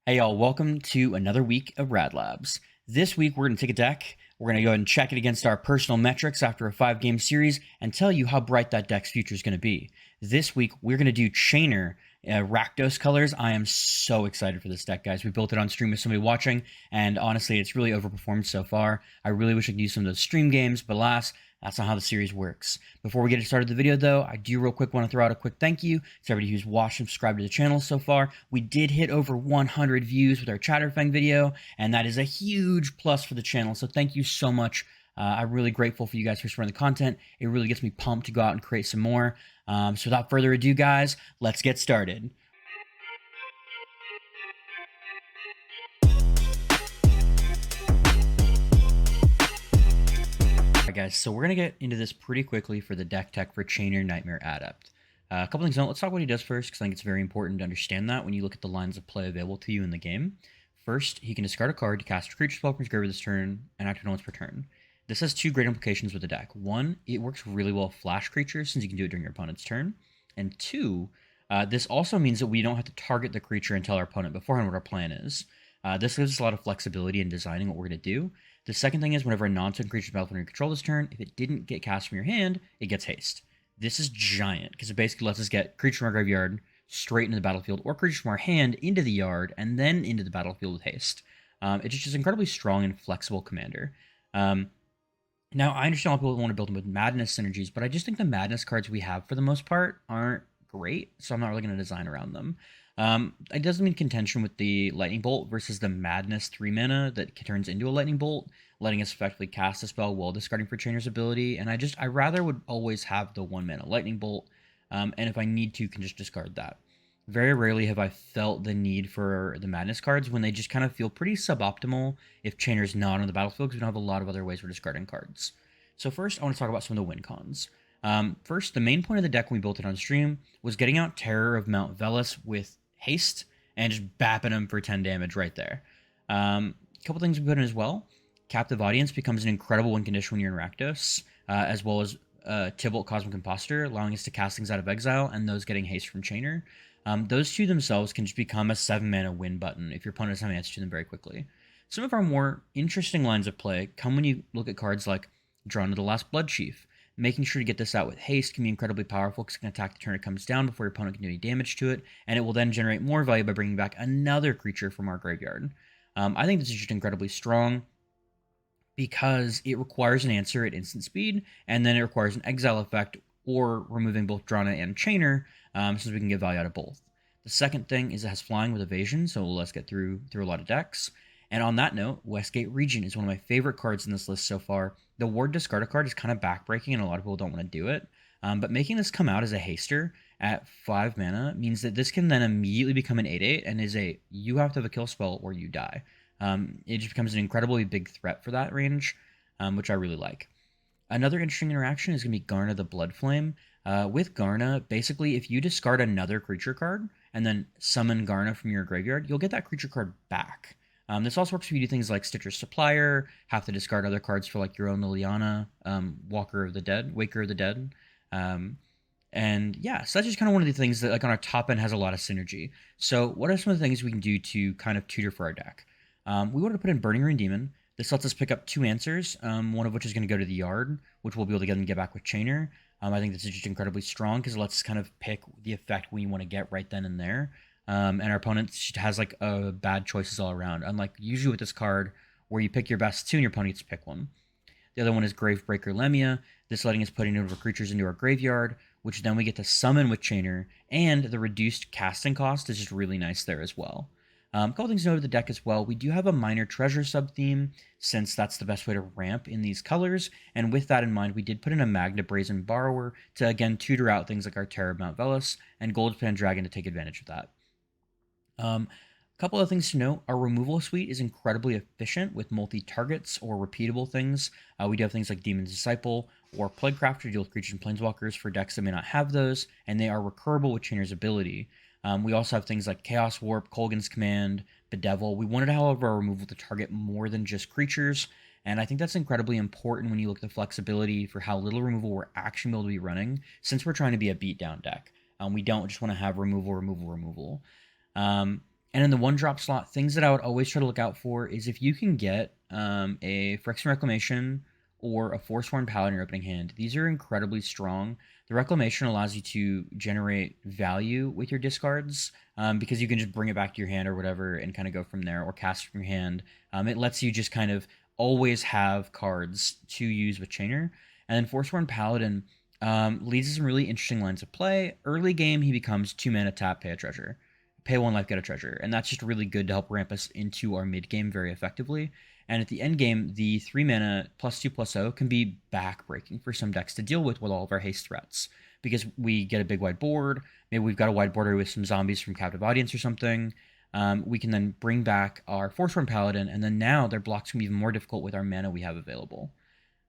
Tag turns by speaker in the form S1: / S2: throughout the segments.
S1: Hey y'all, welcome to another week of Rad Labs. This week we're going to take a deck, we're going to go ahead and check it against our personal metrics after a 5-game series and tell you how bright that deck's future is going to be. This week we're going to do Chainer, Rakdos colors. I am so excited for this deck, guys. We built it on stream with somebody watching, and honestly it's really overperformed so far. I really wish I could use some of those stream games, but alas, that's not how the series works. Before we get started the video though, I do real quick want to throw out a quick thank you to everybody who's watched and subscribed to the channel so far. We did hit over 100 views with our Chatterfang video, and that is a huge plus for the channel, so thank you so much. I'm really grateful for you guys for supporting the content. It really gets me pumped to go out and create some more. So without further ado, guys, let's get started. Guys, so we're going to get into this pretty quickly for the deck tech for Chainer Nightmare Adept. A couple things. Let's talk what he does first, because I think it's very important to understand that when you look at the lines of play available to you in the game. First, he can discard a card to cast a creature spell from his graveyard this turn and activate once per turn. This has two great implications with the deck. One, it works really well with flash creatures since you can do it during your opponent's turn. And two, this also means that we don't have to target the creature and tell our opponent beforehand what our plan is. This gives us a lot of flexibility in designing what we're going to do. The second thing is whenever a non-token creature is battlefield under your control this turn, if it didn't get cast from your hand, it gets haste. This is giant because it basically lets us get creature from our graveyard straight into the battlefield or creature from our hand into the yard and then into the battlefield with haste. It's just an incredibly strong and flexible commander. Now, I understand a lot of people want to build them with Madness synergies, but I just think the Madness cards we have for the most part aren't great, so I'm not really going to design around them. It doesn't mean contention with the Lightning Bolt versus the Madness 3 mana that turns into a Lightning Bolt, letting us effectively cast a spell while discarding for Chainer's ability, and I rather would always have the 1 mana Lightning Bolt, and if I need to, can just discard that. Very rarely have I felt the need for the Madness cards when they just kind of feel pretty suboptimal if Chainer's not on the battlefield, because we don't have a lot of other ways for discarding cards. So first, I want to talk about some of the win cons. First, the main point of the deck when we built it on stream was getting out Terror of Mount Velis with haste and just bapping him for 10 damage right there. A couple things we put in as well. Captive Audience becomes an incredible win condition when you're in Rakdos, as well as Tybalt Cosmic Imposter, allowing us to cast things out of exile, and those getting haste from Chainer. Those two themselves can just become a 7 mana win button if your opponent doesn't have answer to them very quickly. Some of our more interesting lines of play come when you look at cards like Drawn to the Last Blood Chief. Making sure to get this out with haste can be incredibly powerful because it can attack the turn it comes down before your opponent can do any damage to it, and it will then generate more value by bringing back another creature from our graveyard. I think this is just incredibly strong because it requires an answer at instant speed, and then it requires an exile effect or removing both Drana and Chainer, since we can get value out of both. The second thing is it has flying with evasion, so let's get through a lot of decks. And on that note, Westgate Regent is one of my favorite cards in this list so far. The ward discard a card is kind of backbreaking, and a lot of people don't want to do it. But making this come out as a haster at 5 mana means that this can then immediately become an 8/8 and is a you have to have a kill spell or you die. It just becomes an incredibly big threat for that range, which I really like. Another interesting interaction is going to be Garna the Bloodflame. With Garna, basically, if you discard another creature card and then summon Garna from your graveyard, you'll get that creature card back. This also works if you do things like Stitcher's Supplier, have to discard other cards for like your own Liliana, Waker of the Dead. And yeah, so that's just kind of one of the things that like on our top end has a lot of synergy. So what are some of the things we can do to kind of tutor for our deck? We wanted to put in Burning Ruin Demon. This lets us pick up 2 answers, one of which is going to go to the yard, which we'll be able to get back with Chainer. I think this is just incredibly strong because it lets us kind of pick the effect we want to get right then and there. And our opponent has like bad choices all around, unlike usually with this card where you pick your best 2 and your opponent gets to pick one. The other one is Gravebreaker Lemia, this letting us put over creatures into our graveyard, which then we get to summon with Chainer, and the reduced casting cost is just really nice there as well. A couple things to note of the deck as well. We do have a Minor Treasure sub-theme, since that's the best way to ramp in these colors, and with that in mind, we did put in a Magna Brazen Borrower to, again, tutor out things like our Terror of Mount Velis, and Gold Dragon to take advantage of that. A couple of things to note, our removal suite is incredibly efficient with multi-targets or repeatable things. We do have things like Demon's Disciple or Plaguecrafter to deal with creatures and planeswalkers for decks that may not have those, and they are recurable with Chainer's ability. We also have things like Chaos Warp, Kolgan's Command, Bedevil. We wanted, however, our removal to target more than just creatures, and I think that's incredibly important when you look at the flexibility for how little removal we're actually able to be running, since we're trying to be a beatdown deck. We don't just want to have removal. And in the 1-drop slot, things that I would always try to look out for is if you can get a Phyrexian Reclamation or a Forsworn Paladin in your opening hand. These are incredibly strong. The Reclamation allows you to generate value with your discards because you can just bring it back to your hand or whatever and kind of go from there, or cast from your hand. It lets you just kind of always have cards to use with Chainer. And then Forsworn Paladin leads to some really interesting lines of play. Early game, he becomes 2 mana tap, pay a treasure. Pay 1 life, get a treasure. And that's just really good to help ramp us into our mid game very effectively. And at the end game, the 3 mana +2/+0 can be backbreaking for some decks to deal with all of our haste threats. Because we get a big wide board, maybe we've got a wide border with some zombies from Captive Audience or something. We can then bring back our Forsworn Paladin, and then now their blocks can be even more difficult with our mana we have available.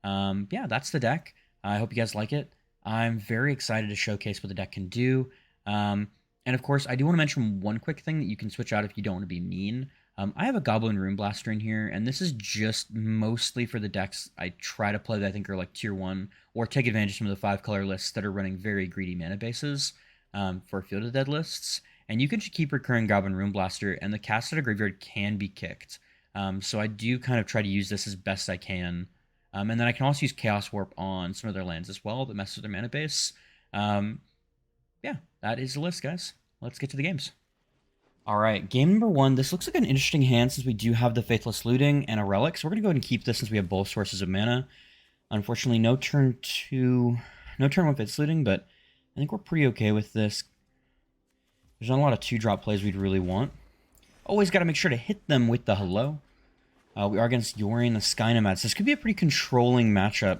S1: Yeah, that's the deck. I hope you guys like it. I'm very excited to showcase what the deck can do. And of course, I do want to mention one quick thing that you can switch out if you don't want to be mean. I have a Goblin Rune Blaster in here, and this is just mostly for the decks I try to play that I think are like tier 1, or take advantage of some of the 5-color lists that are running very greedy mana bases for Field of Dead lists. And you can just keep recurring Goblin Rune Blaster, and the cast out of graveyard can be kicked. So I do kind of try to use this as best I can. And then I can also use Chaos Warp on some of their lands as well that mess with their mana base. Yeah, that is the list, guys. Let's get to the games. All right, game number 1. This looks like an interesting hand since we do have the Faithless Looting and a Relic. So we're going to go ahead and keep this since we have both sources of mana. Unfortunately, no turn 1 Faithless Looting, but I think we're pretty okay with this. There's not a lot of 2-drop plays we'd really want. Always got to make sure to hit them with the Hello. We are against Yorion the Sky Nomads. This could be a pretty controlling matchup,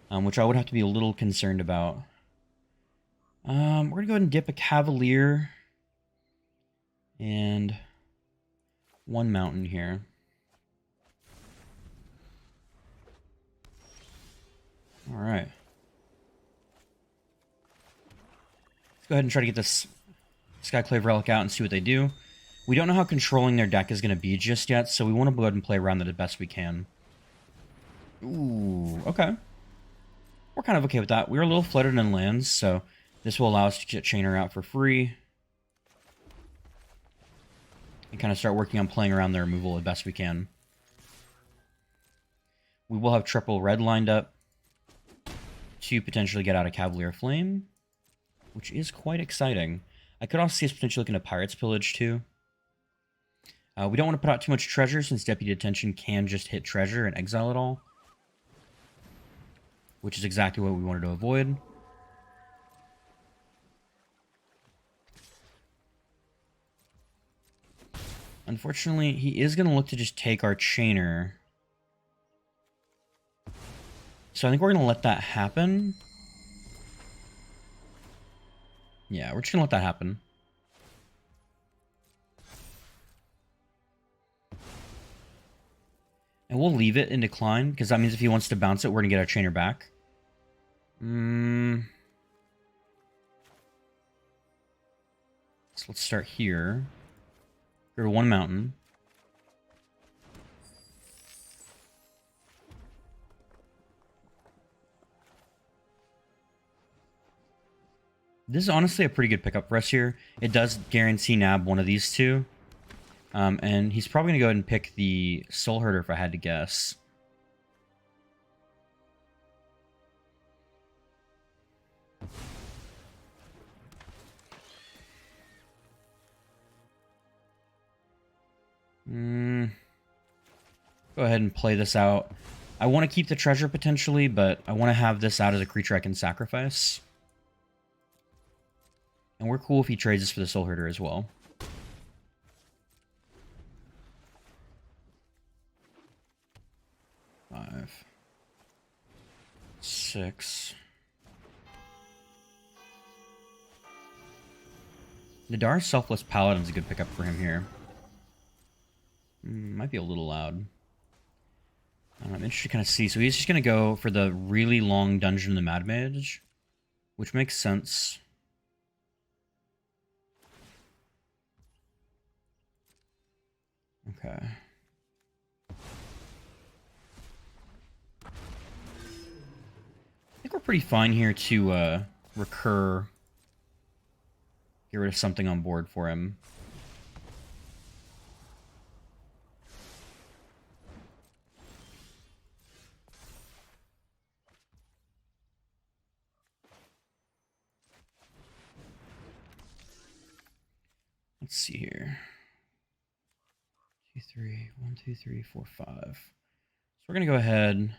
S1: which I would have to be a little concerned about. We're going to go ahead and dip a Cavalier and 1 Mountain here. All right. Let's go ahead and try to get this Skyclave Relic out and see what they do. We don't know how controlling their deck is going to be just yet, so we want to go ahead and play around that as best we can. Ooh, okay. We're kind of okay with that. We were a little flooded in lands, so this will allow us to get Chainer out for free. And kind of start working on playing around their removal as best we can. We will have triple red lined up to potentially get out a Cavalier Flame, which is quite exciting. I could also see us potentially looking at Pirate's Pillage too. We don't want to put out too much treasure since Deputy Detention can just hit treasure and exile it all, which is exactly what we wanted to avoid. Unfortunately, he is going to look to just take our Chainer. So I think we're going to let that happen. Yeah, we're just going to let that happen. And we'll leave it in decline, because that means if he wants to bounce it, we're going to get our Chainer back. So let's start here. Go to 1 Mountain. This is honestly a pretty good pickup for us here. It does guarantee nab one of these two. And he's probably going to go ahead and pick the Soul Herder if I had to guess. Go ahead and play this out. I want to keep the treasure potentially, but I want to have this out as a creature I can sacrifice. And we're cool if he trades this for the Soul Herder as well. Five, 6. Nadar's Selfless Paladin's a good pickup for him here. Might be a little loud. I'm interested to kind of see. So he's just going to go for the really long Dungeon of the Mad Mage, which makes sense. Okay. I think we're pretty fine here to recur. Get rid of something on board for him. Let's see here. 2, 3, 1, 2, 3, 4, 5. So we're gonna go ahead.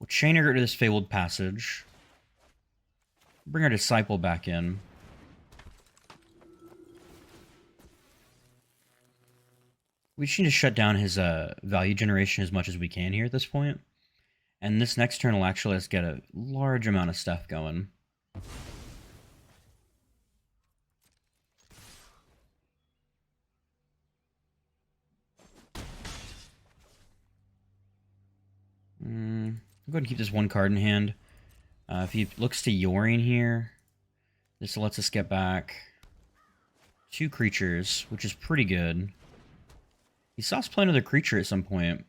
S1: We'll chain her to this Fabled Passage. Bring our Disciple back in. We just need to shut down his value generation as much as we can here at this point. And this next turn will actually let us get a large amount of stuff going. I'll go ahead and keep this one card in hand. If he looks to Yorion here, this lets us get back 2 creatures, which is pretty good. He saw us play another creature at some point.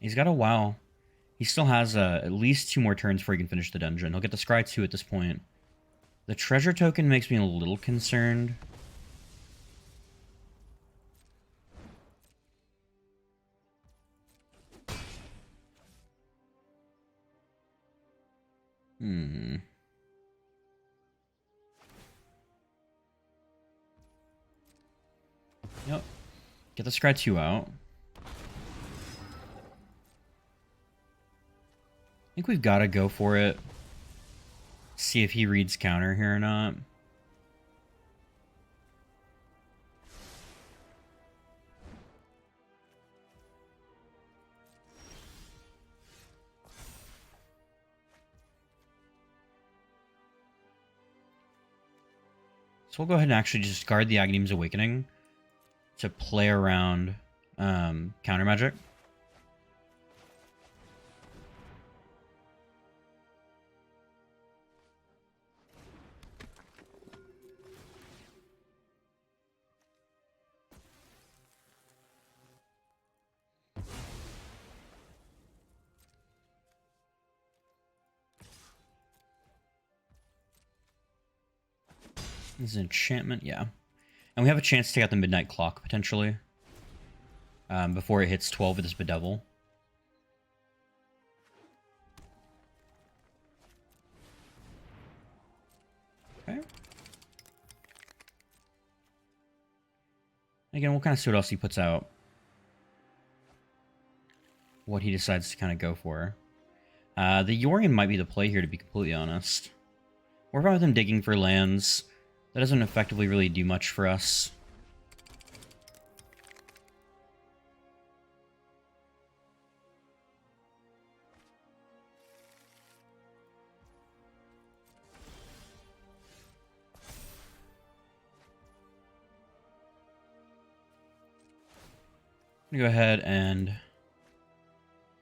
S1: He's got a while. He still has at least 2 more turns before he can finish the dungeon. He'll get the Scry 2 at this point. The treasure token makes me a little concerned. Yep. Get the Scry 2 out. I think we've got to go for it. See if he reads counter here or not. So we'll go ahead and actually just guard the Aghanim's Awakening to play around counter magic. This is an enchantment, yeah. And we have a chance to take out the Midnight Clock, potentially. Before it hits 12 with this Bedevil. Okay. Again, we'll kind of see what else he puts out. What he decides to kind of go for. The Yorion might be the play here, to be completely honest. We're fine with him digging for lands. That doesn't effectively really do much for us. I'm gonna go ahead and,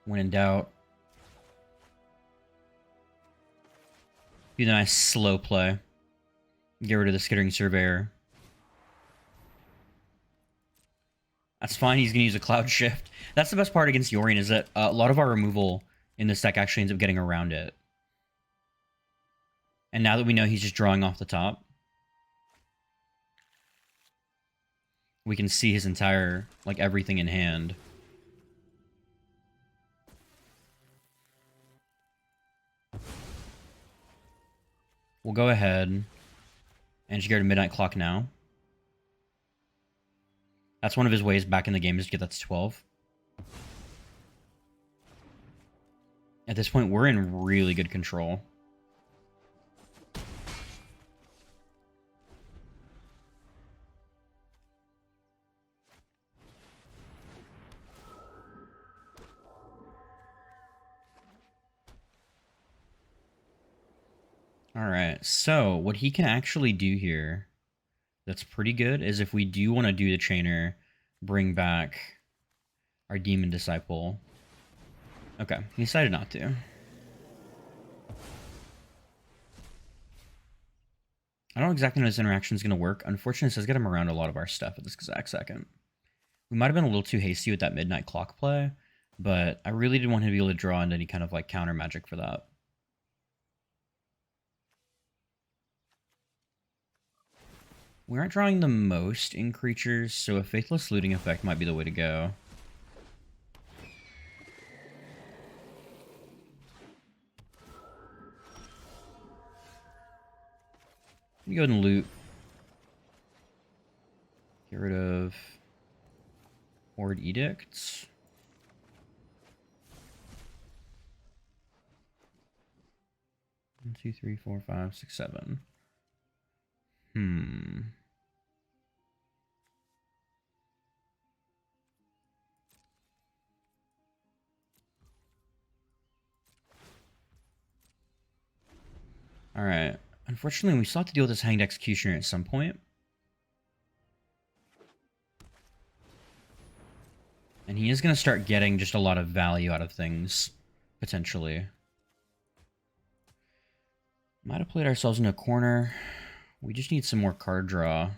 S1: when in doubt, do the nice slow play. Get rid of the Skittering Surveyor. That's fine, he's going to use a Cloud Shift. That's the best part against Yorion, is that a lot of our removal in this deck actually ends up getting around it. And now that we know he's just drawing off the top, we can see his entire, like, everything in hand. We'll go ahead and just go to Midnight Clock now. That's one of his ways back in the game, is to get that to 12. At this point, we're in really good control. Alright, so what he can actually do here that's pretty good is, if we do want to do the Chainer, bring back our Demon Disciple. Okay, he decided not to. I don't exactly know how this interaction is going to work. Unfortunately, this does get him around a lot of our stuff at this exact second. We might have been a little too hasty with that Midnight Clock play, but I really didn't want him to be able to draw into any kind of like counter magic for that. We aren't drawing the most in creatures, so a Faithless Looting effect might be the way to go. Let me go ahead and loot. Get rid of Horde Edicts. One, two, three, four, five, six, seven. Alright. Unfortunately, we still have to deal with this Hanged Executioner at some point. And he is going to start getting just a lot of value out of things, potentially. Might have played ourselves in a corner. We just need some more card draw.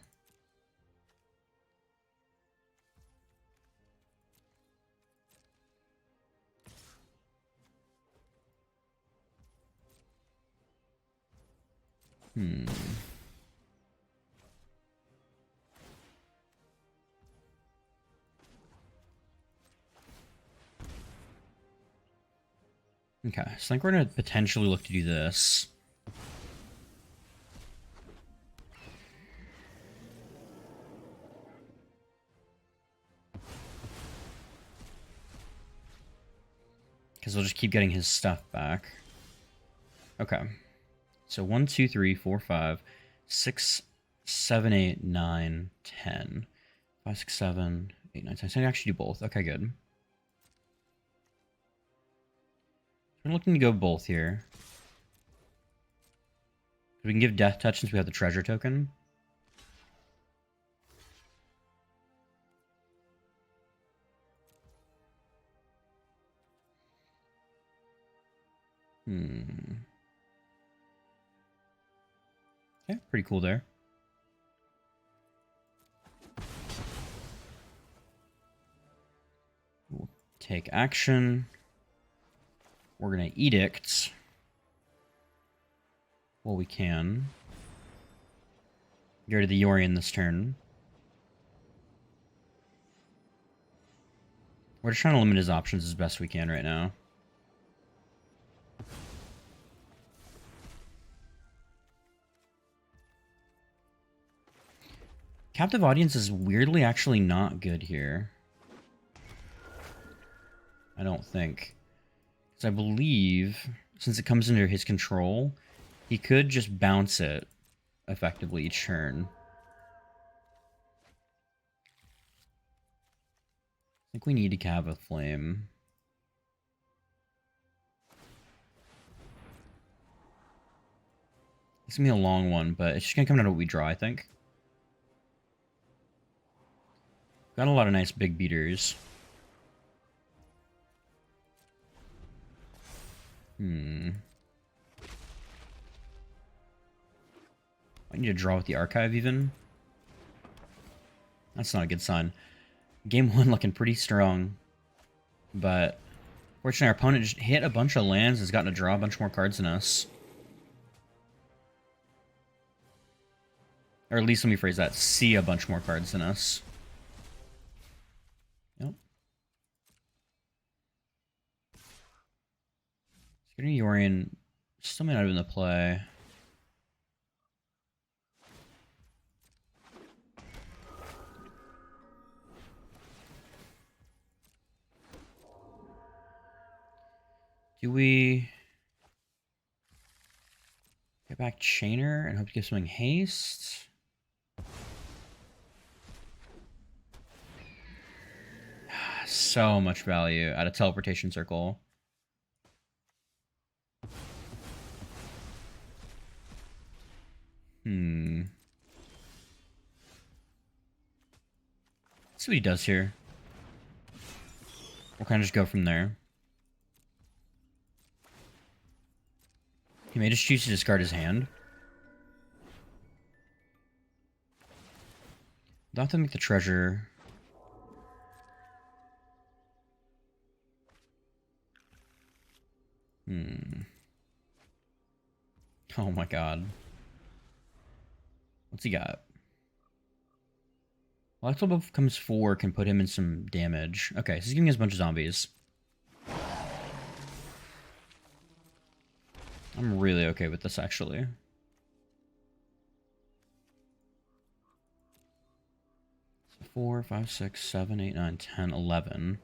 S1: Okay, so I think we're going to potentially look to do this. Because we'll just keep getting his stuff back. Okay. So 1, 2, 3, 4, 5, 6, 7, 8, 9, 10. 5, 6, 7, 8, 9, 10. So I can actually do both. Okay, good. We're looking to go both here. We can give Death Touch since we have the treasure token. Okay, pretty cool there. We'll take action. We're going to Edict. Well, we can. Get rid of the Yorion this turn. We're just trying to limit his options as best we can right now. Captive Audience is weirdly actually not good here. I don't think. Because I believe, since it comes under his control, he could just bounce it effectively each turn. I think we need to have a flame. It's going to be a long one, but it's just going to come down to what we draw, I think. Got a lot of nice big beaters. I need to draw with the archive even. That's not a good sign. Game 1 looking pretty strong. But fortunately our opponent just hit a bunch of lands and has gotten to draw a bunch more cards than us. Or at least let me phrase that. See a bunch more cards than us. Yep. Getting Yorion still may not have been the play. Do we get back Chainer and hope to get something haste? So much value out of Teleportation Circle. Let's see what he does here. We'll kind of just go from there. He may just choose to discard his hand. They'll have to make the treasure. Oh my god. What's he got? Electro buff comes 4, can put him in some damage. Okay, so he's giving us a bunch of zombies. I'm really okay with this, actually. 4, 5, 6, 7, 8, 9, 10, 11.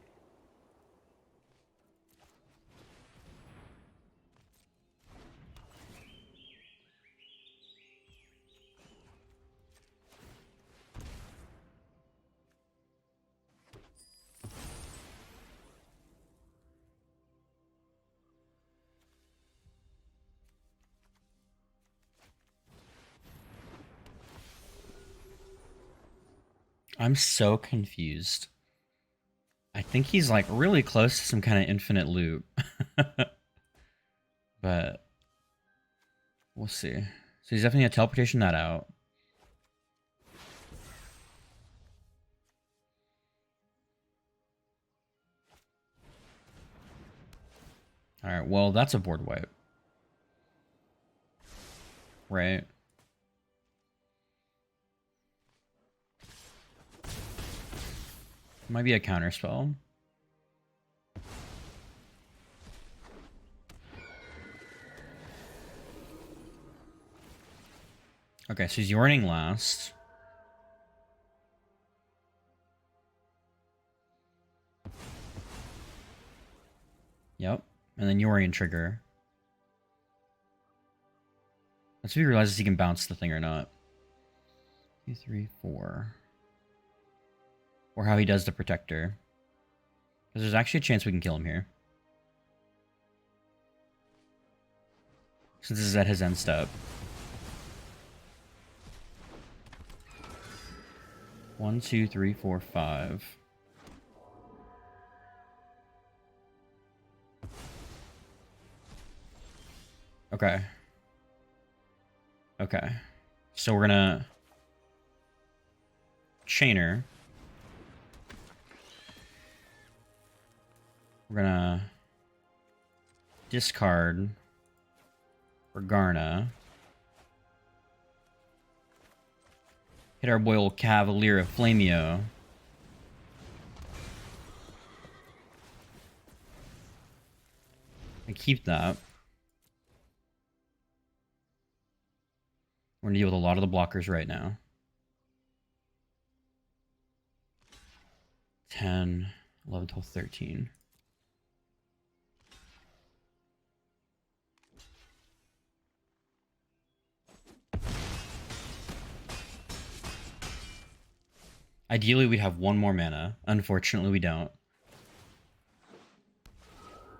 S1: I'm so confused. I think he's like really close to some kind of infinite loop. But we'll see. So he's definitely a teleportation that out. Alright, well, that's a board wipe. Right? Might be a counter spell. Okay, so he's Yorining last. Yep. And then Yorion trigger. Let's see if he realizes he can bounce the thing or not. 2, 3, 4. Or how he does the protector. Because there's actually a chance we can kill him here. Since this is at his end step. 1, 2, 3, 4, 5. Okay. Okay. So we're gonna Chainer. We're gonna discard Regarna. Hit our boy old Cavalier of Flamio. And keep that. We're gonna deal with a lot of the blockers right now. 10, 11, 12, 13. Ideally, we'd have one more mana. Unfortunately, we don't.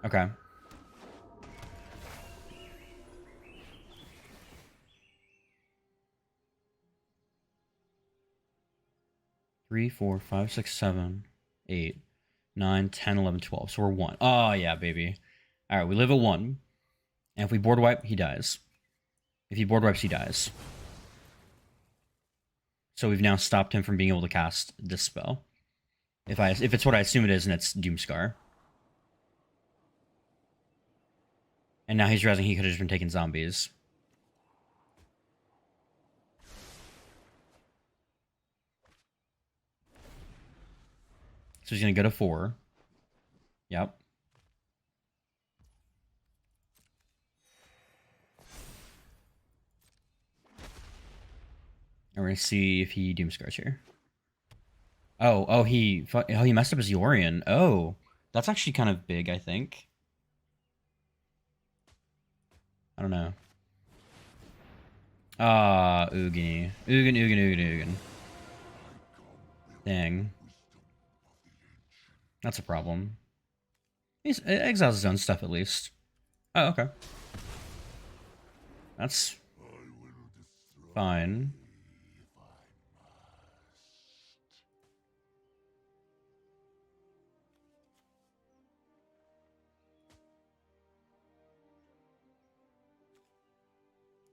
S1: Okay. Three, 4, 5, 6, 7, 8, 9, 10, 11, 12. So we're 1. Oh, yeah, baby. All right, we live at 1. And if we board wipe, he dies. If he board wipes, he dies. So we've now stopped him from being able to cast this spell. If it's what I assume it is, and it's Doomscar. And now he's realizing he could have just been taking zombies. So he's going to go to 4. Yep. And we're going to see if he Doomscars here. Oh, he messed up his Yorion. Oh, that's actually kind of big, I think. I don't know. Ah, Ugin. Ugin. Dang. That's a problem. He exiles his own stuff at least. Oh, okay. That's fine.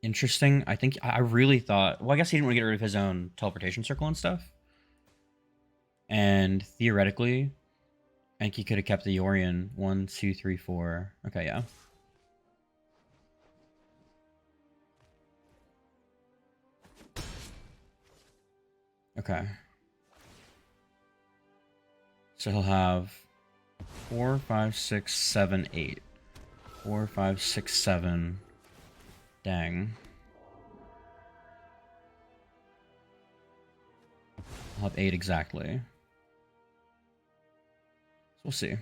S1: Interesting. I really thought. Well, I guess he didn't want to get rid of his own teleportation circle and stuff. And theoretically, I think he could have kept the Yorion. 1, 2, 3, 4. Okay, yeah. Okay. So he'll have 4, 5, 6, 7, 8. 4, 5, 6, 7. Dang. I'll have 8 exactly. So we'll see.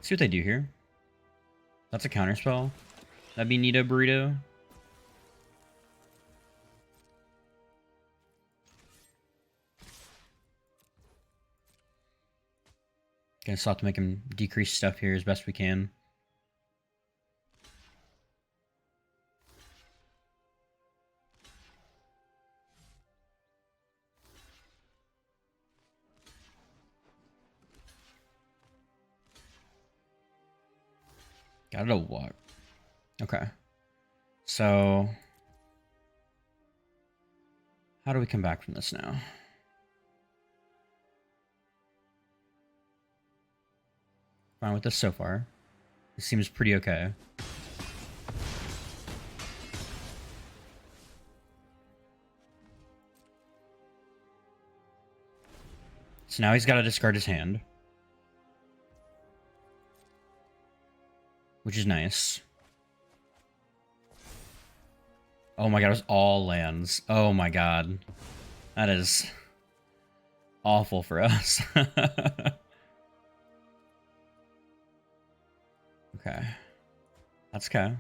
S1: See what they do here. That's a counterspell. That'd be Nita Burrito. Gonna still have to make him decrease stuff here as best we can. Got it a what? Okay. So how do we come back from this now? Fine with this so far. This seems pretty okay. So now he's got to discard his hand, which is nice. Oh my god, it was all lands. Oh my god. That is awful for us. Okay. That's okay.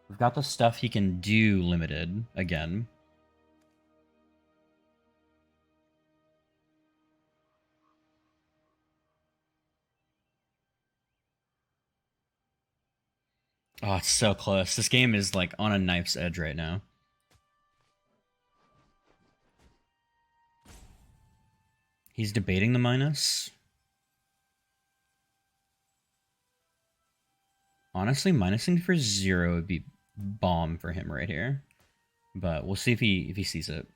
S1: We've got the stuff he can do limited again. Oh, it's so close. This game is like on a knife's edge right now. He's debating the minus. Honestly, minusing for 0 would be bomb for him right here. But we'll see if he sees it.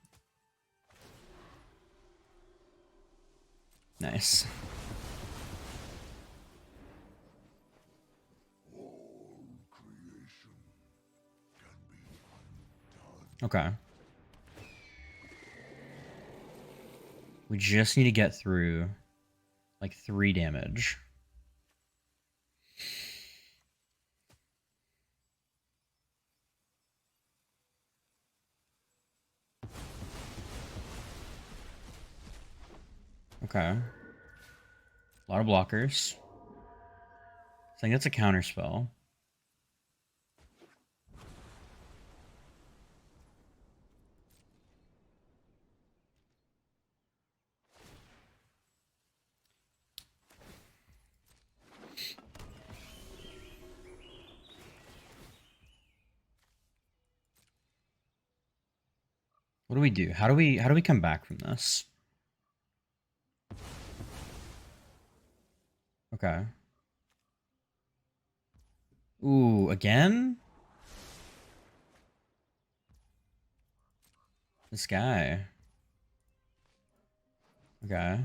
S1: Nice. Okay. We just need to get through like 3 damage. Okay. A lot of blockers. I think that's a counter spell. What do we do? How do we come back from this? Okay. Ooh, again? This guy. Okay.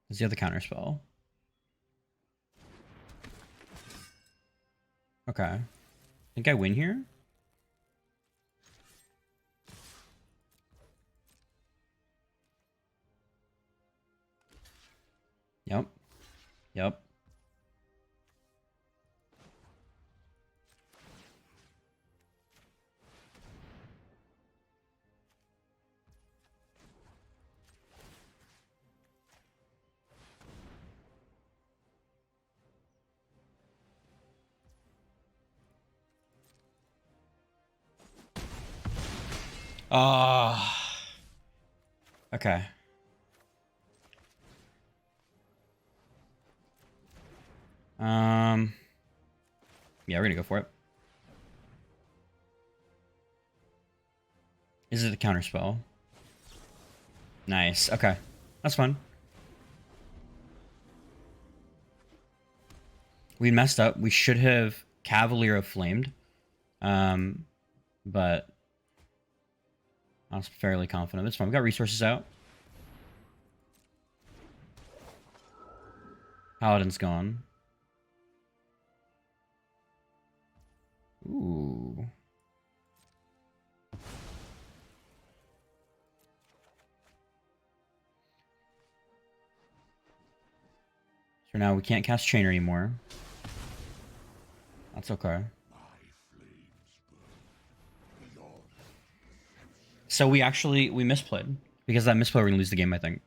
S1: Does he have the counter spell? Okay. Think I win here? Yep. Yep. Ah. Okay. Yeah, we're gonna go for it. Is it a counter spell? Nice. Okay. That's fun. We messed up. We should have Cavalier of Flamed. But I was fairly confident. It's fine. We got resources out. Paladin's gone. Ooh. So now we can't cast Chain anymore. That's okay. So we misplayed. Because that misplay, we're gonna lose the game, I think.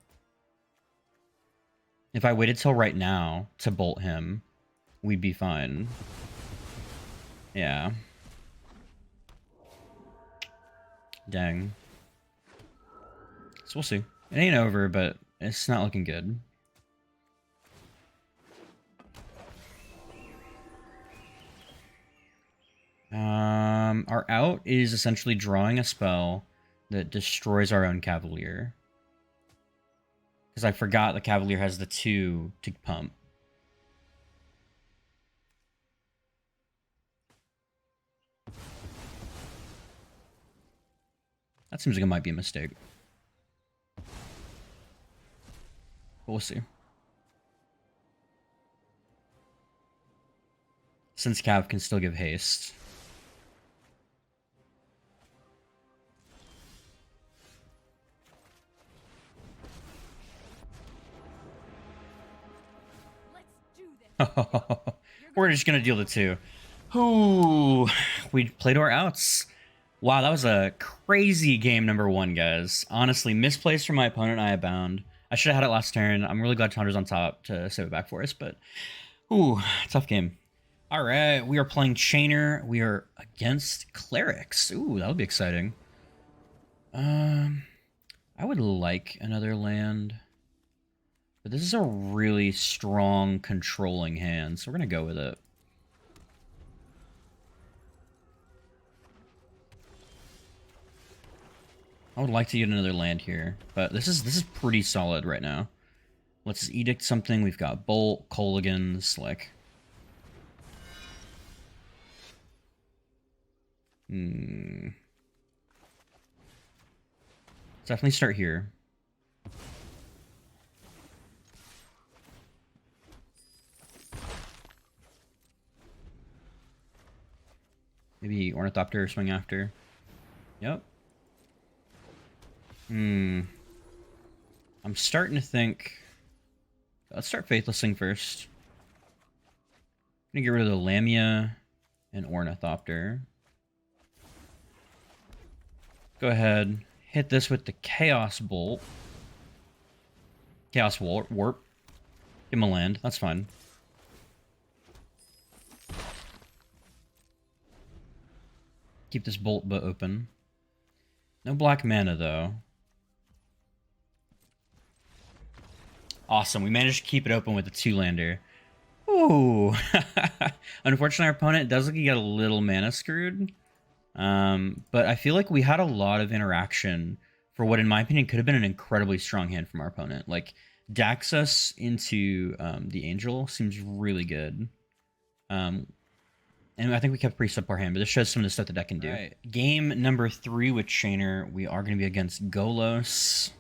S1: If I waited till right now to bolt him, we'd be fine. Yeah. Dang. So we'll see. It ain't over, but it's not looking good. Our out is essentially drawing a spell that destroys our own Cavalier. Because I forgot the Cavalier has the 2 to pump. That seems like it might be a mistake. But we'll see. Since Cav can still give haste. We're just gonna deal the 2. Ooh, we played our outs. Wow, that was a crazy game number 1, guys. Honestly, misplaced from my opponent, I abound. I should have had it last turn. I'm really glad Chandra's on top to save it back for us, but ooh, tough game. All right, we are playing Chainer. We are against Clerics. Ooh, that'll be exciting. I would like another land, but this is a really strong controlling hand, so we're gonna go with it. I would like to get another land here, but this is pretty solid right now. Let's edict something. We've got Bolt, Colligans, like. Let's definitely start here. Maybe Ornithopter swing after. Yep. I'm starting to think. Let's start Faithlessing first. I'm gonna get rid of the Lamia and Ornithopter. Go ahead, hit this with the Chaos Bolt. Chaos Warp. Give him a land. That's fine. Keep this Bolt open. No black mana, though. Awesome. We managed to keep it open with the 2-lander. Ooh. Unfortunately, our opponent does look like he got a little mana screwed. But I feel like we had a lot of interaction for what, in my opinion, could have been an incredibly strong hand from our opponent. Like, Daxus into the Angel seems really good. And I think we kept a pretty subpar hand, but this shows some of the stuff the deck can do. Right. Game number 3 with Chainer. We are going to be against Golos.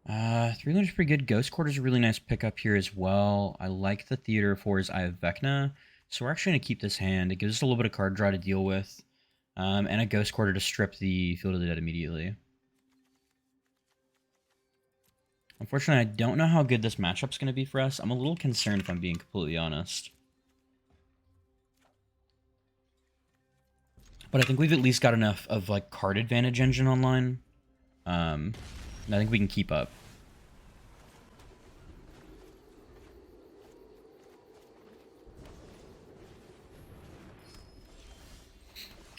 S1: 3-lander's pretty good. Ghost Quarter's a really nice pickup here as well. I like the Theater for his Eye of Vecna. So we're actually going to keep this hand. It gives us a little bit of card draw to deal with. And a Ghost Quarter to strip the Field of the Dead immediately. Unfortunately, I don't know how good this matchup's going to be for us. I'm a little concerned, if I'm being completely honest. But I think we've at least got enough of, like, card advantage engine online. And I think we can keep up.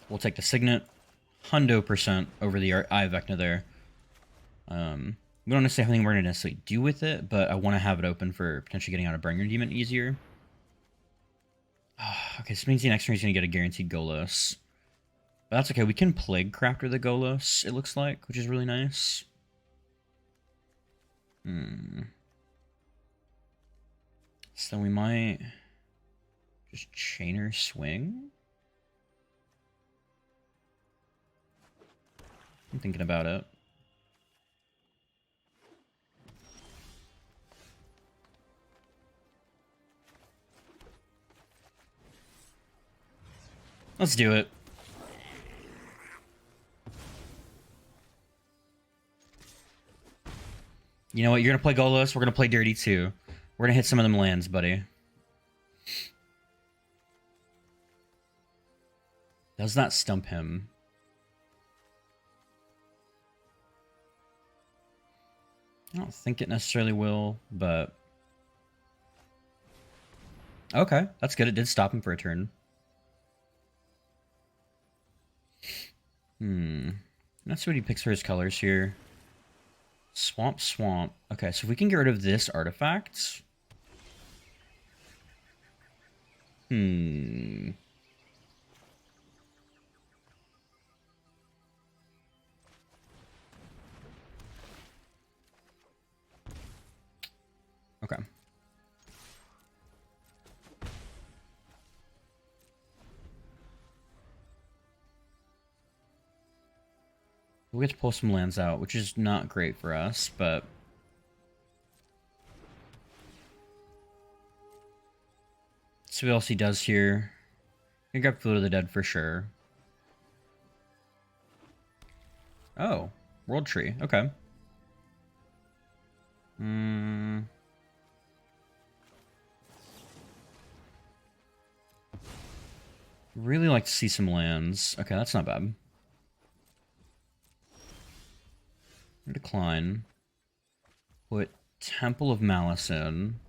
S1: We'll take the Signet. 100% over the Eye of Vecna there. We don't necessarily have anything we're going to necessarily do with it, but I want to have it open for potentially getting out a Bringer Demon easier. Okay, so this means the next turn he's going to get a guaranteed Golos. But that's okay. We can Plague Crafter the Golos, it looks like, which is really nice. So we might just Chainer swing. I'm thinking about it. Let's do it. You know what? You're gonna play Golos. We're gonna play Dirty too. We're gonna hit some of them lands, buddy. Does not stump him. I don't think it necessarily will, but... Okay, that's good. It did stop him for a turn. That's what he picks for his colors here. Swamp, swamp. Okay, so if we can get rid of this artifact... Okay. We'll get to pull some lands out, which is not great for us, but... See what else he does here. Can grab Food of the Dead for sure. Oh, World Tree. Okay. Really like to see some lands. Okay, that's not bad. Decline. Put Temple of Malice in.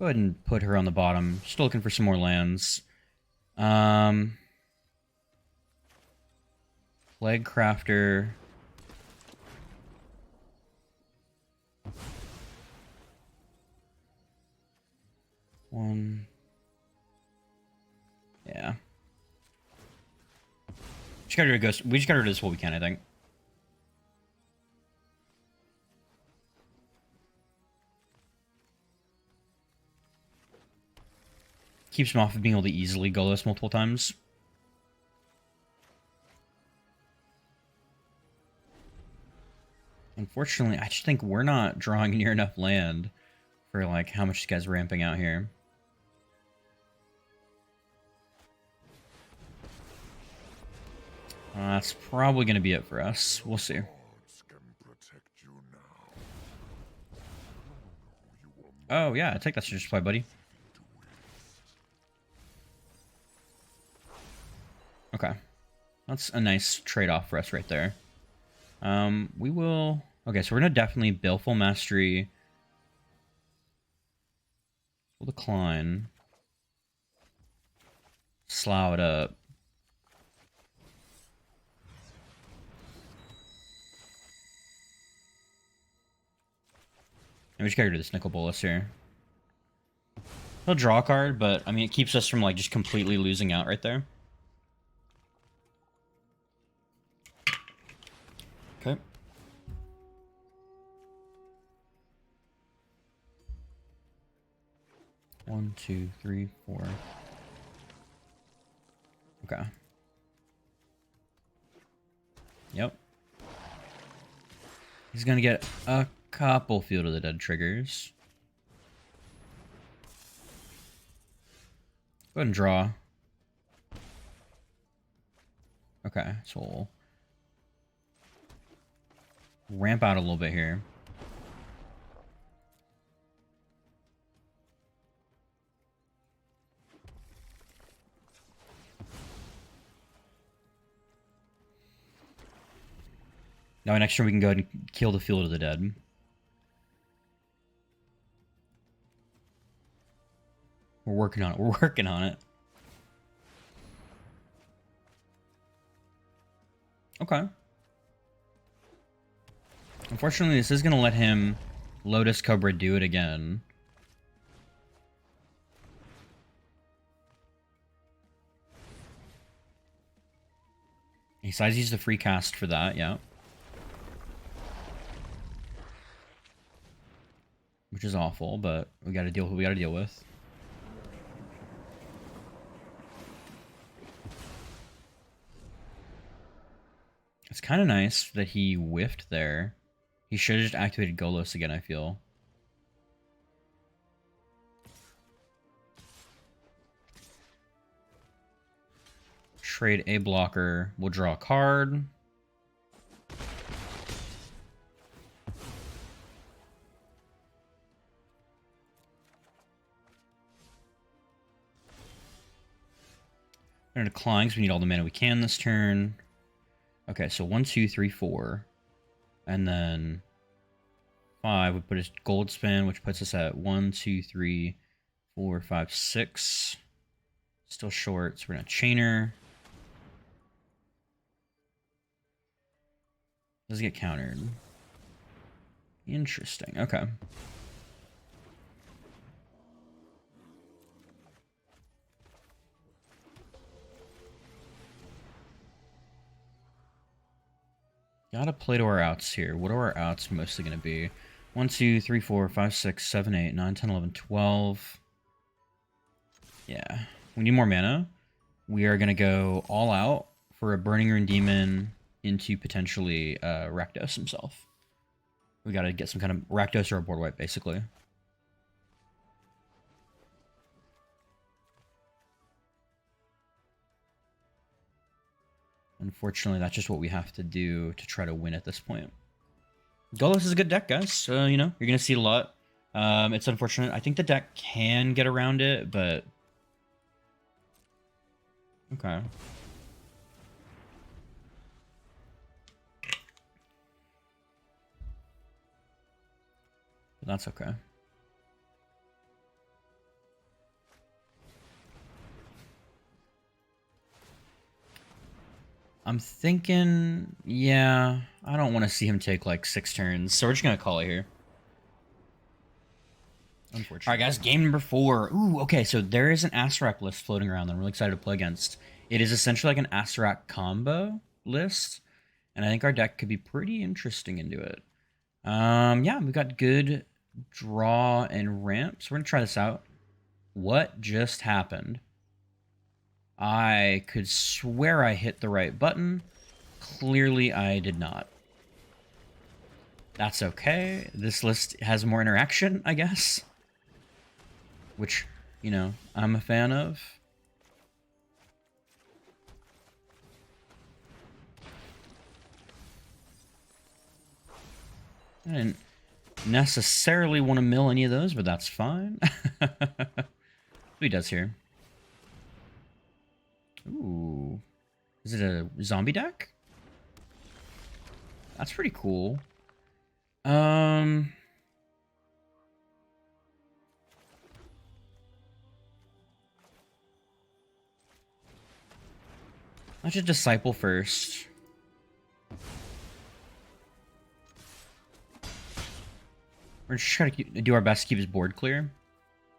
S1: Go ahead and put her on the bottom. Still looking for some more lands. Plague Crafter. One. Yeah. Just gotta go. We just gotta do this what we can, I think. Keeps him off of being able to easily go this multiple times. Unfortunately, I just think we're not drawing near enough land for, like, how much this guy's ramping out here. That's probably going to be it for us. We'll see. Oh, yeah, take that Surge Supply, buddy. Okay. That's a nice trade-off for us right there. We will... Okay, so we're going to definitely Baleful Mastery. We'll decline. Slough it up. And we just gotta do this Nicol Bolas here. He'll draw a card, but, I mean, it keeps us from, like, just completely losing out right there. Okay. One, two, three, four. Okay. Yep. He's gonna get a couple Field of the Dead triggers. Go ahead and draw. Okay, so we'll ramp out a little bit here. Now next turn we can go ahead and kill the Field of the Dead. We're working on it. We're working on it. Okay. Unfortunately, this is going to let him Lotus Cobra do it again. He decides he's the free cast for that, yeah. Which is awful, but we gotta deal with what we gotta deal with. It's kind of nice that he whiffed there. He should have just activated Golos again, I feel. trade a blocker. We'll draw a card. We're going to decline because we need all the mana we can this turn. Okay, so 1, 2, 3, 4. And then 5 would put us gold spin, which puts us at 1, 2, 3, 4, 5, 6. Still short, so we're going to chainer. Does it get countered? Interesting. Okay. Gotta play to our outs here. What are our outs mostly going to be? 1, 2, 3, 4, 5, 6, 7, 8, 9, 10, 11, 12. Yeah. We need more mana. We are going to go all out for a Burning Rune Demon into potentially Rakdos himself. We got to get some kind of Rakdos or a board wipe, basically. Unfortunately, that's just what we have to do to try to win at this point. Golos is a good deck, guys. You know, you're going to see it a lot. It's unfortunate. I think the deck can get around it, but... Okay. But that's okay. I'm thinking, yeah, I don't want to see him take like 6 turns, so we're just going to call it here. Unfortunately. All right, guys, game number 4. Ooh, okay, so there is an Asarak list floating around that I'm really excited to play against. It is essentially like an Asarak combo list, and I think our deck could be pretty interesting into it. Yeah, we got good draw and ramp, so we're going to try this out. What just happened? I could swear I hit the right button. Clearly, I did not. That's okay. This list has more interaction, I guess. Which, you know, I'm a fan of. I didn't necessarily want to mill any of those, but that's fine. What he does here. Ooh. Is it a zombie deck? That's pretty cool. I should Disciple first. We're just trying to do our best to keep his board clear.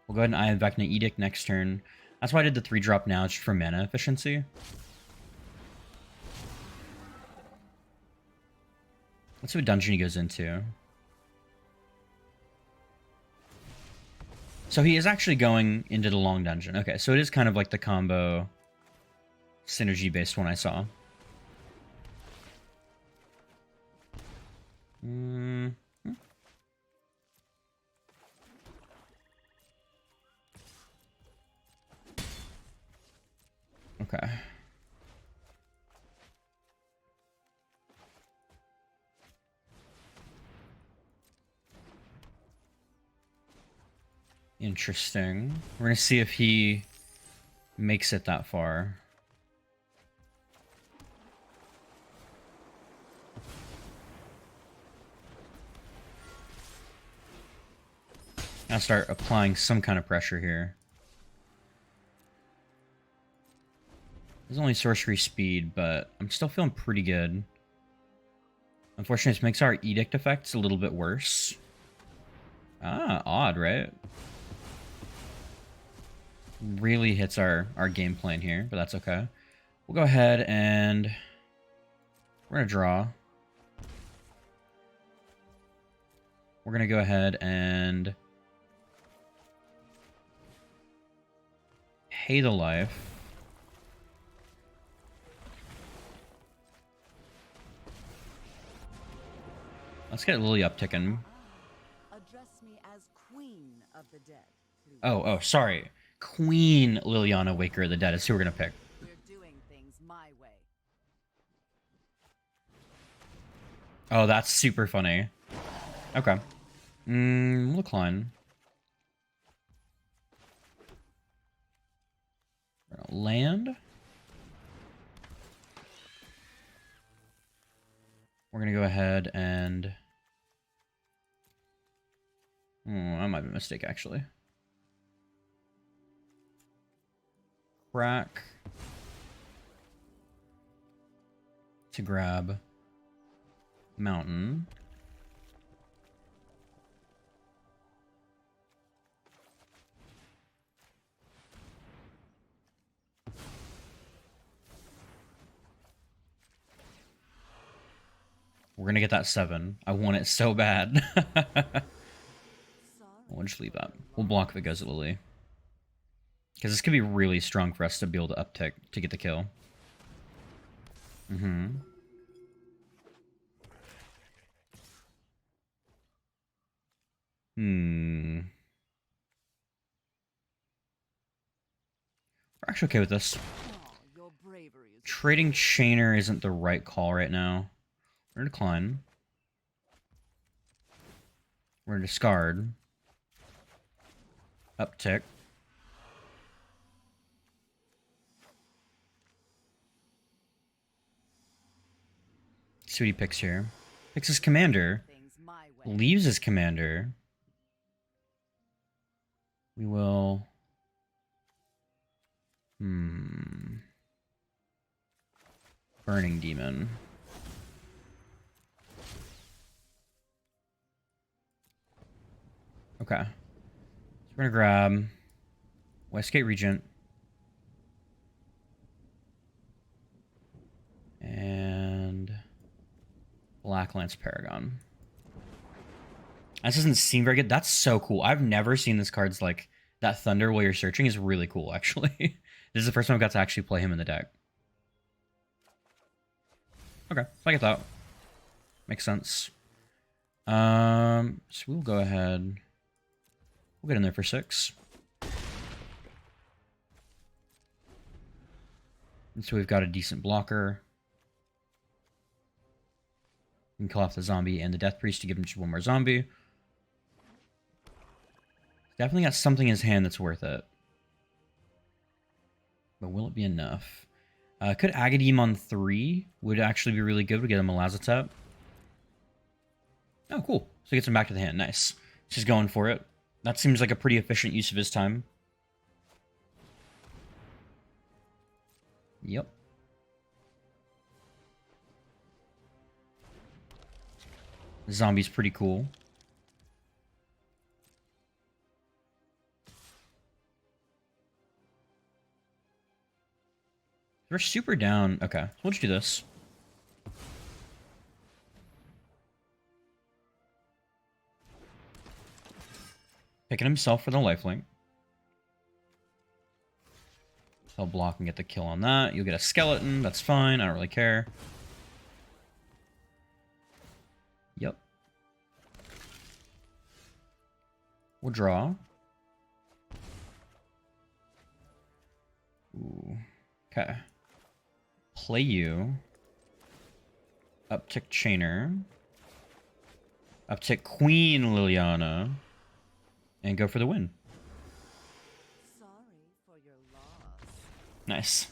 S1: We'll go ahead and Eye of Vecna Edict next turn. That's why I did the 3-drop now, just for mana efficiency. Let's see what dungeon he goes into. So he is actually going into the long dungeon. Okay, so it is kind of like the combo synergy-based one I saw. Okay. Interesting. We're gonna see if he makes it that far. I'll start applying some kind of pressure here. There's only sorcery speed, but I'm still feeling pretty good. Unfortunately, this makes our edict effects a little bit worse. Ah, odd, right? Really hits our game plan here, but that's okay. We'll go ahead and we're gonna draw. We're gonna go ahead and pay the life. Let's get Lily upticking.
S2: Address me as Queen of the Dead, please.
S1: Oh, sorry. Queen Liliana, Waker of the Dead is who we're gonna pick.
S2: We're doing things my
S1: Oh, that's super funny. Okay. We'll decline. We're gonna land. We're gonna go ahead and... Oh, that might be a mistake, actually. Crack. To grab mountain. We're gonna get that 7. I want it so bad. We'll just leave that. We'll block if it goes at Lily. Because this could be really strong for us to be able to uptick to get the kill. Mm-hmm. We're actually okay with this. Trading Chainer isn't the right call right now. We're gonna decline. We're gonna discard. Uptick. See what he picks here. Picks his commander. Leaves his commander. We will... Burning Demon. Okay. So we're gonna grab Westgate Regent. And Black Lance Paragon. This doesn't seem very good. That's so cool. I've never seen this card's like that Thunder while you're searching is really cool, actually. This is the first time I've got to actually play him in the deck. Okay, so I get that. Makes sense. So we'll go ahead. We'll get in there for 6. And so we've got a decent blocker. We can kill off the zombie and the Death Priest to give him just one more zombie. Definitely got something in his hand that's worth it. But will it be enough? Could Agadim on 3 would actually be really good to get him a Lazatep. Oh, cool. So he gets him back to the hand. Nice. Just going for it. That seems like a pretty efficient use of his time. Yep. The zombie's pretty cool. We're super down. Okay, so we'll just do this. Picking himself for the lifelink. He'll block and get the kill on that. You'll get a skeleton. That's fine. I don't really care. Yep. We'll draw. Ooh. Okay. Play you. Uptick Chainer. Uptick Queen Liliana. And go for the win.
S2: Sorry for your loss.
S1: Nice.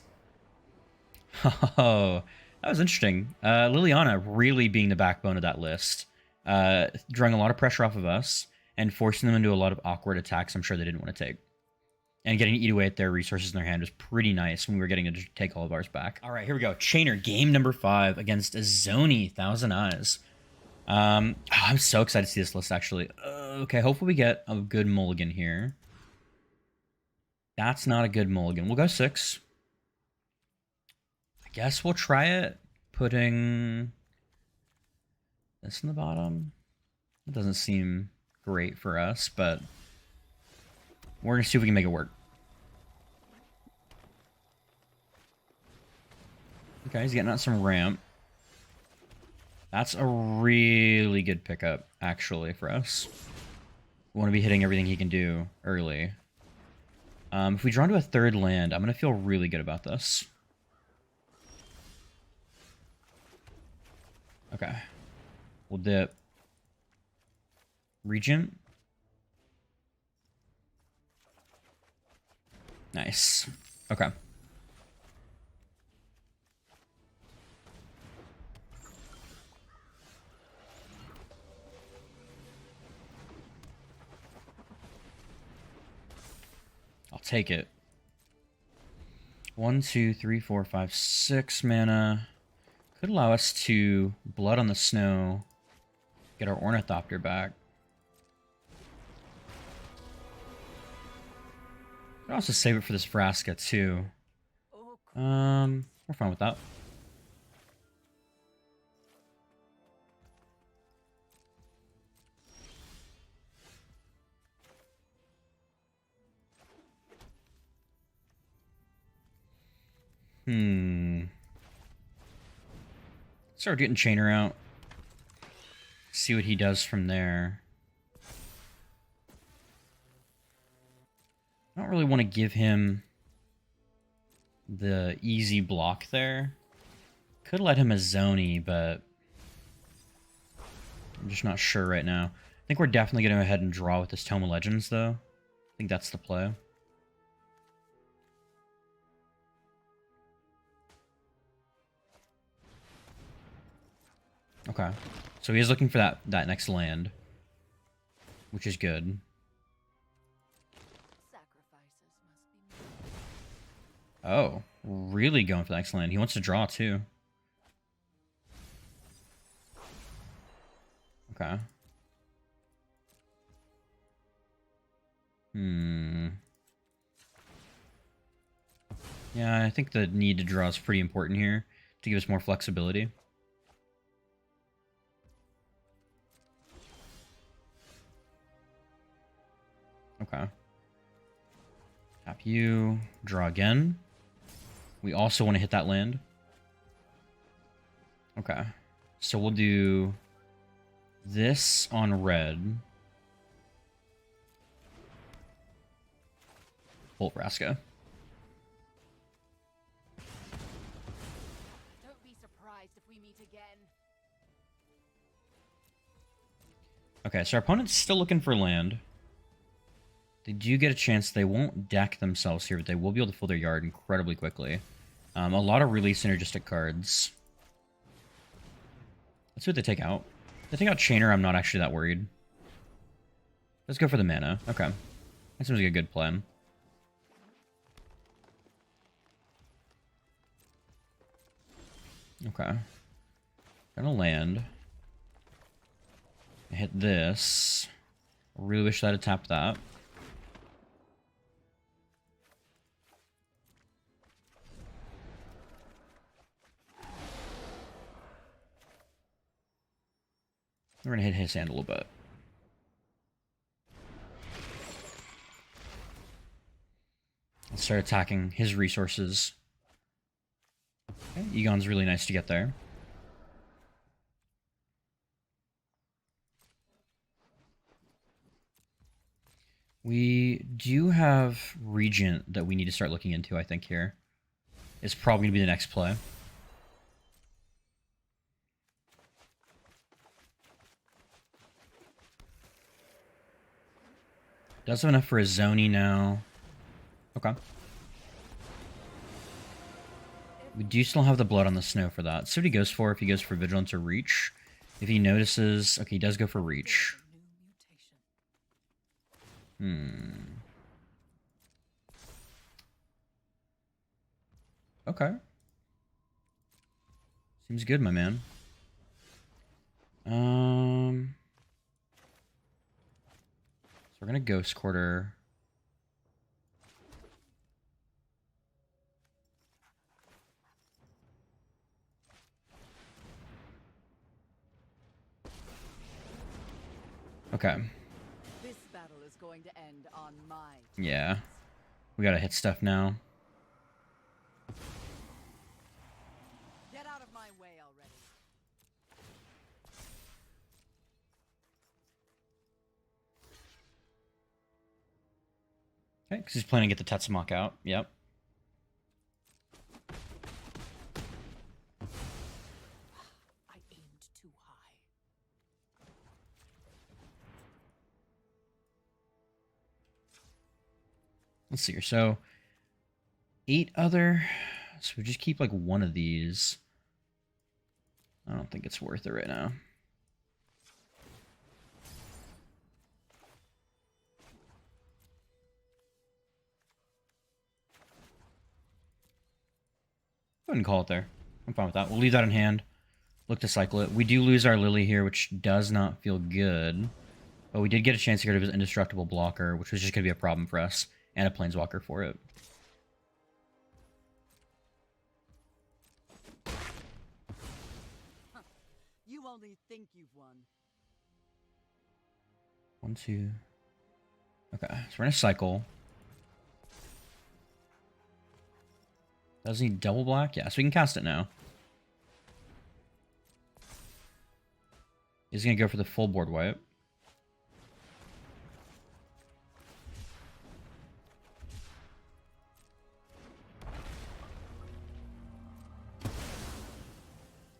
S1: Oh, that was interesting. Liliana really being the backbone of that list. Drawing a lot of pressure off of us and forcing them into a lot of awkward attacks I'm sure they didn't want to take. And getting to eat away at their resources in their hand was pretty nice when we were getting to take all of ours back. All right, here we go. Chainer, game number 5 against Zoni, Thousand Eyes. I'm so excited to see this list, actually. Okay, hopefully we get a good mulligan here. That's not a good mulligan. We'll go 6. I guess we'll try it. Putting this in the bottom. It doesn't seem great for us, but we're going to see if we can make it work. Okay, he's getting out some ramp. That's a really good pickup, actually, for us. We want to be hitting everything he can do early. If we draw into a 3rd land, I'm going to feel really good about this. Okay. We'll dip. Regent. Nice. Okay. I'll take it. 1, 2, 3, 4, 5, 6 mana. Could allow us to Blood on the Snow. Get our Ornithopter back. Could also save it for this Vraska too. We're fine with that. Start getting Chainer out. See what he does from there. I don't really want to give him the easy block there. Could let him a Zoni, but I'm just not sure right now. I think we're definitely going to go ahead and draw with this Tome of Legends, though. I think that's the play. Okay. So he is looking for that next land, which is good. Oh, really going for the next land. He wants to draw, too. Okay. Yeah, I think the need to draw is pretty important here to give us more flexibility. Okay. Tap you, draw again. We also want to hit that land. Okay. So we'll do this on red. Bolt Vraska.
S2: Don't be surprised if we meet again.
S1: Okay, so our opponent's still looking for land. They do get a chance. They won't deck themselves here, but they will be able to fill their yard incredibly quickly. A lot of really synergistic cards. Let's see what they take out. If they take out Chainer, I'm not actually that worried. Let's go for the mana. Okay. That seems like a good plan. Okay. Gonna land. Hit this. Really wish I had tapped that. We're gonna hit his hand a little bit. Let's start attacking his resources. Okay, Egon's really nice to get there. We do have Regent that we need to start looking into, I think, here. It's probably going to be the next play. Does have enough for a Zoni now. Okay. We do still have the Blood on the Snow for that. See what he goes for if he goes for Vigilance or Reach. If he notices... Okay, he does go for Reach. Okay. Seems good, my man. So we're gonna Ghost Quarter. Okay.
S2: This battle is going to end on my
S1: Yeah. We gotta hit stuff now.
S2: Get out of my way already.
S1: Okay, because he's planning to get the Tetsamok out. Yep.
S2: I aimed too high.
S1: Let's see here. So 8 other. So we just keep like one of these. I don't think it's worth it right now. Go ahead and call it there. I'm fine with that. We'll leave that in hand. Look to cycle it. We do lose our Lily here, which does not feel good. But we did get a chance to get rid of his indestructible blocker, which was just going to be a problem for us. And a planeswalker for it.
S2: You only think you've won.
S1: 1, 2. Okay, so we're going to cycle. Does he double black? Yeah, so we can cast it now. He's going to go for the full board wipe.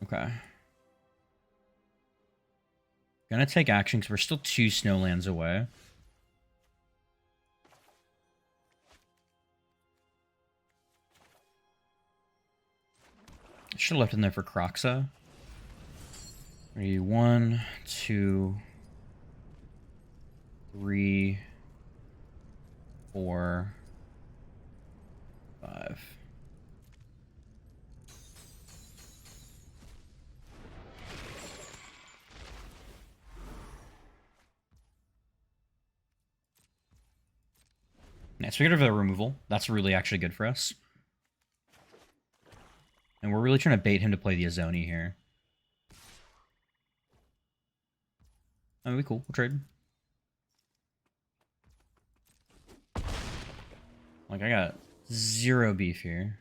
S1: Okay. Gonna take action because we're still 2 snowlands away. Should have left in there for Croxa. Ready? 1, 2, 3, 4, 5. Nice. We get rid of the removal. That's really actually good for us. And we're really trying to bait him to play the Azoni here. Oh, we cool. We'll trade. Like, I got 0 beef here.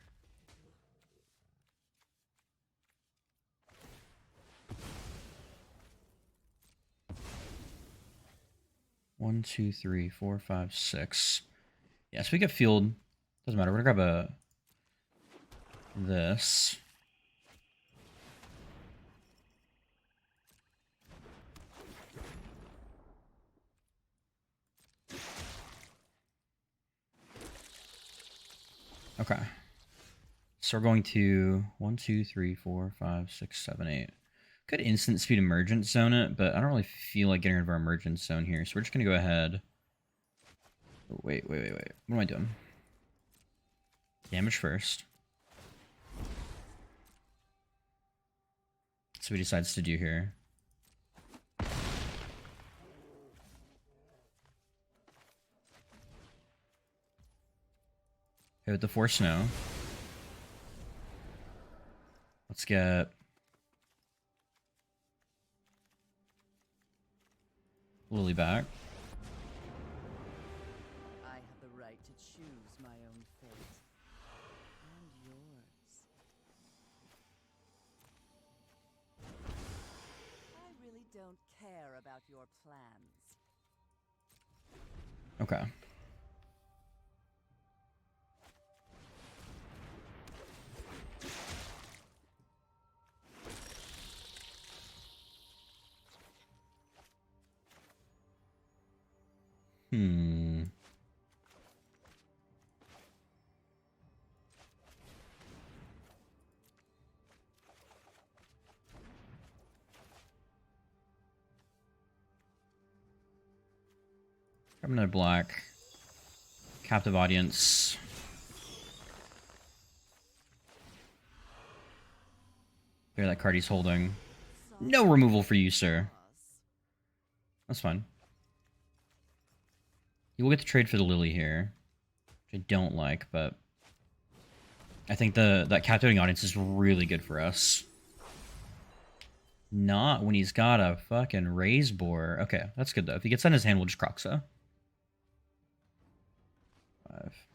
S1: One, 2, 3, 4, 5, 6. Yeah, so we get field. Doesn't matter. We're gonna grab this. Okay. So we're going to 1, 2, 3, 4, 5, 6, 7, 8. Could instant speed emergent zone it, but I don't really feel like getting rid of our emergent zone here. So we're just gonna go ahead. Oh, wait. What am I doing? Damage first. So he decides to do here. Okay, with the 4 snow. Let's get Lily back.
S2: I have the right to choose my own fate. And yours. I really don't care about your plans.
S1: Okay. Grab another black. Captive audience. Here, that card he's holding. No removal for you, sir. That's fine. You will get to trade for the Lily here, which I don't like, but I think that captivating audience is really good for us. Not when he's got a fucking raise boar. Okay, that's good though. If he gets that in his hand, we'll just Croxa. 5.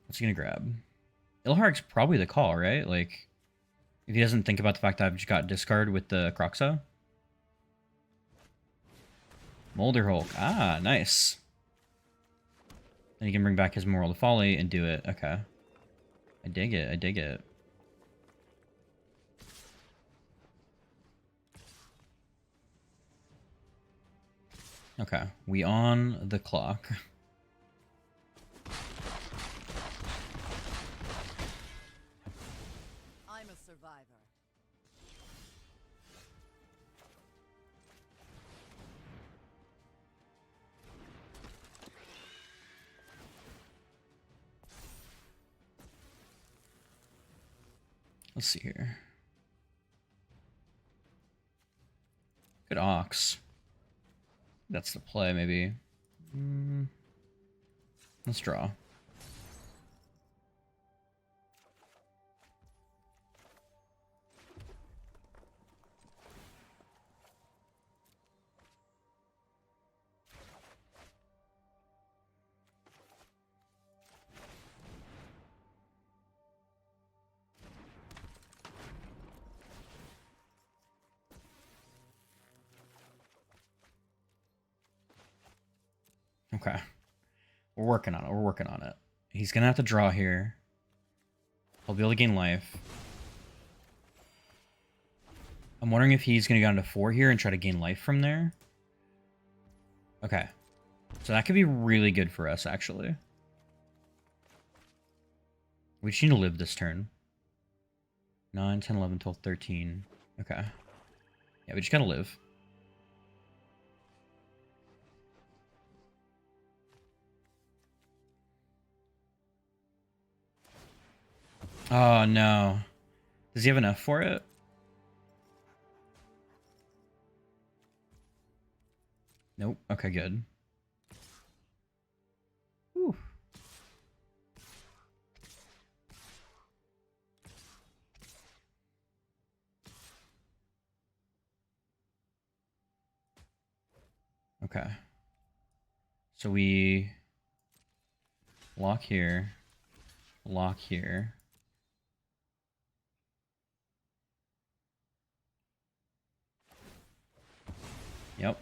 S1: What's he gonna grab? Ilharg's probably the call, right? Like, if he doesn't think about the fact that I've just got discard with the Croxa. Molder Hulk. Ah, nice. Then he can bring back his Moral of Folly and do it. Okay. I dig it. I dig it. Okay, we on the clock.
S2: I'm a survivor.
S1: Let's see here. Good Ox. That's the play, maybe. Let's draw. Okay. We're working on it. We're working on it. He's going to have to draw here. He'll be able to gain life. I'm wondering if he's going to go down to 4 here and try to gain life from there. Okay. So that could be really good for us, actually. We just need to live this turn. 9, 10, 11, 12, 13. Okay. Yeah, we just gotta live. Oh, no. Does he have enough for it? Nope. Okay, good. Whew. Okay. So we lock here. Lock here. Yep.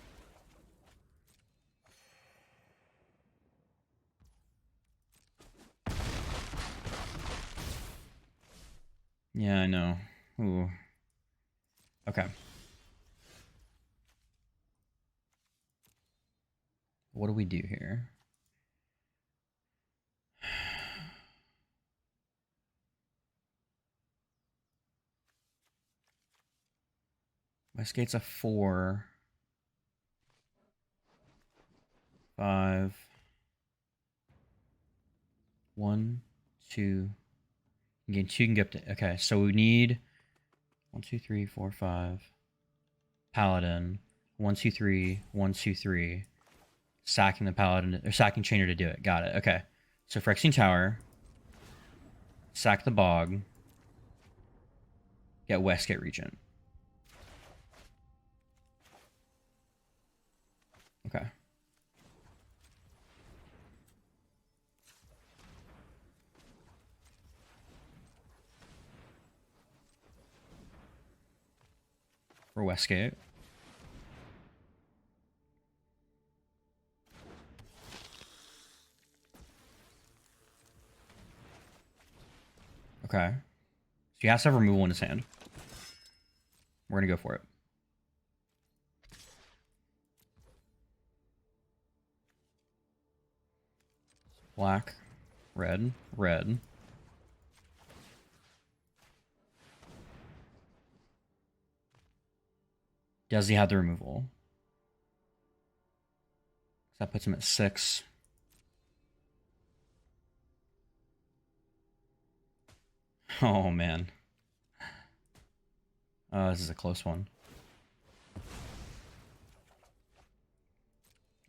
S1: Yeah, I know. Ooh. Okay. What do we do here? Westgate's a 4. 5. 1, 2. Gain 2 can get up to. Okay, so we need 1, 2, 3, 4, 5. Paladin. 1, 2, 3. 1, 2, 3. Sacking the Paladin, or sacking Chainer to do it. Got it. Okay. So Phyrexian Tower. Sack the Bog. Get Westgate Regent. Okay. For Westgate. Okay. So he has to have removal in his hand. We're going to go for it. Black, red, red. Does he have the removal? That puts him at 6. Oh, man. This is a close one.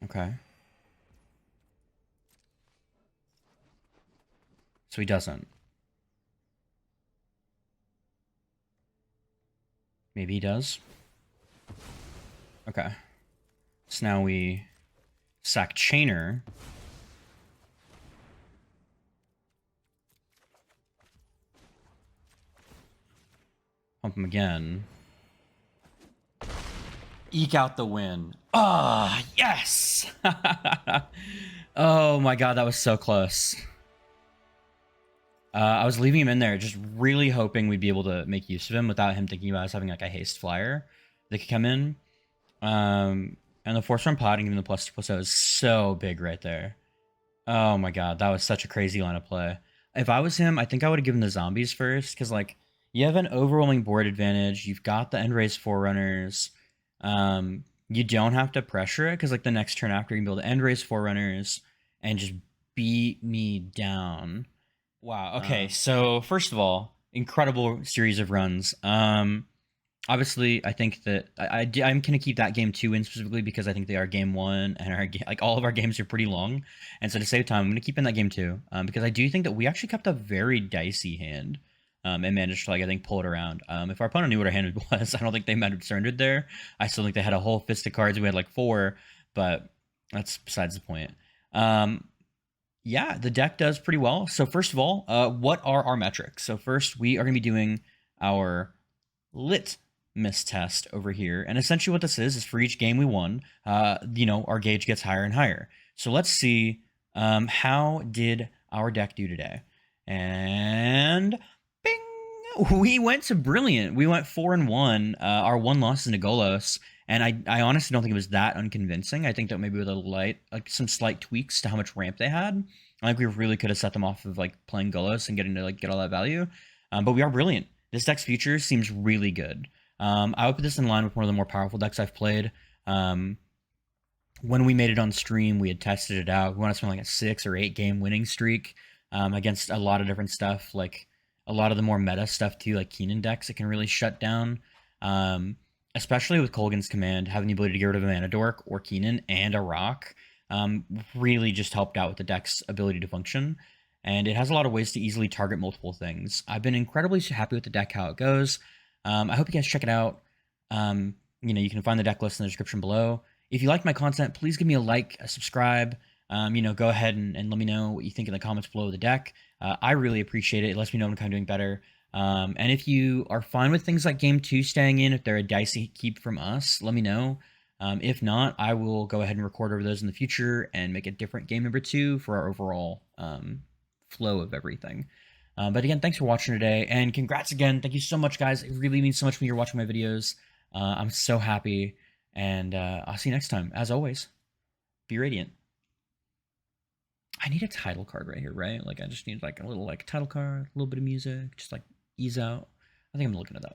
S1: Okay. So he doesn't. Maybe he does. Okay. So now we sack Chainer. Pump him again. Eke out the win. Ah, yes! Oh my god, that was so close. I was leaving him in there, just really hoping we'd be able to make use of him without him thinking about us having like a haste flyer that could come in. And And the force run pod and giving the +2/+0 is so big right there. Oh my god, that was such a crazy line of play. If I was him, I think I would have given the zombies first, because like you have an overwhelming board advantage. You've got the end race forerunners. You don't have to pressure it because like the next turn after you can build end race forerunners and just beat me down. Wow. Okay. So first of all, incredible series of runs. Obviously, I think that I'm going to keep that game 2 in specifically because I think they are game 1 and like all of our games are pretty long. And so to save time, I'm going to keep in that game 2 because I do think that we actually kept a very dicey hand and managed to, like, I think, pull it around. If our opponent knew what our hand was, I don't think they might have surrendered there. I still think they had a whole fist of cards. We had like 4, but that's besides the point. Yeah, the deck does pretty well. So first of all, what are our metrics? So first, we are going to be doing our lit miss test over here. And essentially what this is for each game we won, our gauge gets higher and higher. So let's see how did our deck do today. And bing! We went to brilliant. We went 4-1. Our one loss is Nagolos. And I honestly don't think it was that unconvincing. I think that maybe with some slight tweaks to how much ramp they had, I think we really could have set them off of like playing Golos and getting to like get all that value. But we are brilliant. This deck's future seems really good. I would put this in line with one of the more powerful decks I've played. When we made it on stream, we had tested it out. We want to spend like a 6 or 8 game winning streak against a lot of different stuff, like a lot of the more meta stuff too, like Keenan decks. It can really shut down, especially with Colgan's command, having the ability to get rid of a Mana Dork or Keenan and a Rock. Really just helped out with the deck's ability to function. And it has a lot of ways to easily target multiple things. I've been incredibly happy with the deck, how it goes. I hope you guys check it out. You can find the deck list in the description below. If you like my content, please give me a like, a subscribe. Go ahead and let me know what you think in the comments below the deck. I really appreciate it. It lets me know when I'm kind of doing better. And if you are fine with things like Game 2 staying in, if they're a dicey keep from us, let me know. If not, I will go ahead and record over those in the future and make a different game number 2 for our overall flow of everything. But again, thanks for watching today, and congrats again. Thank you so much, guys. It really means so much when you're watching my videos. I'm so happy, and I'll see you next time. As always, be radiant. I need a title card right here, right? Like, I just need like a little like title card, a little bit of music, just like ease out. I think I'm looking at that.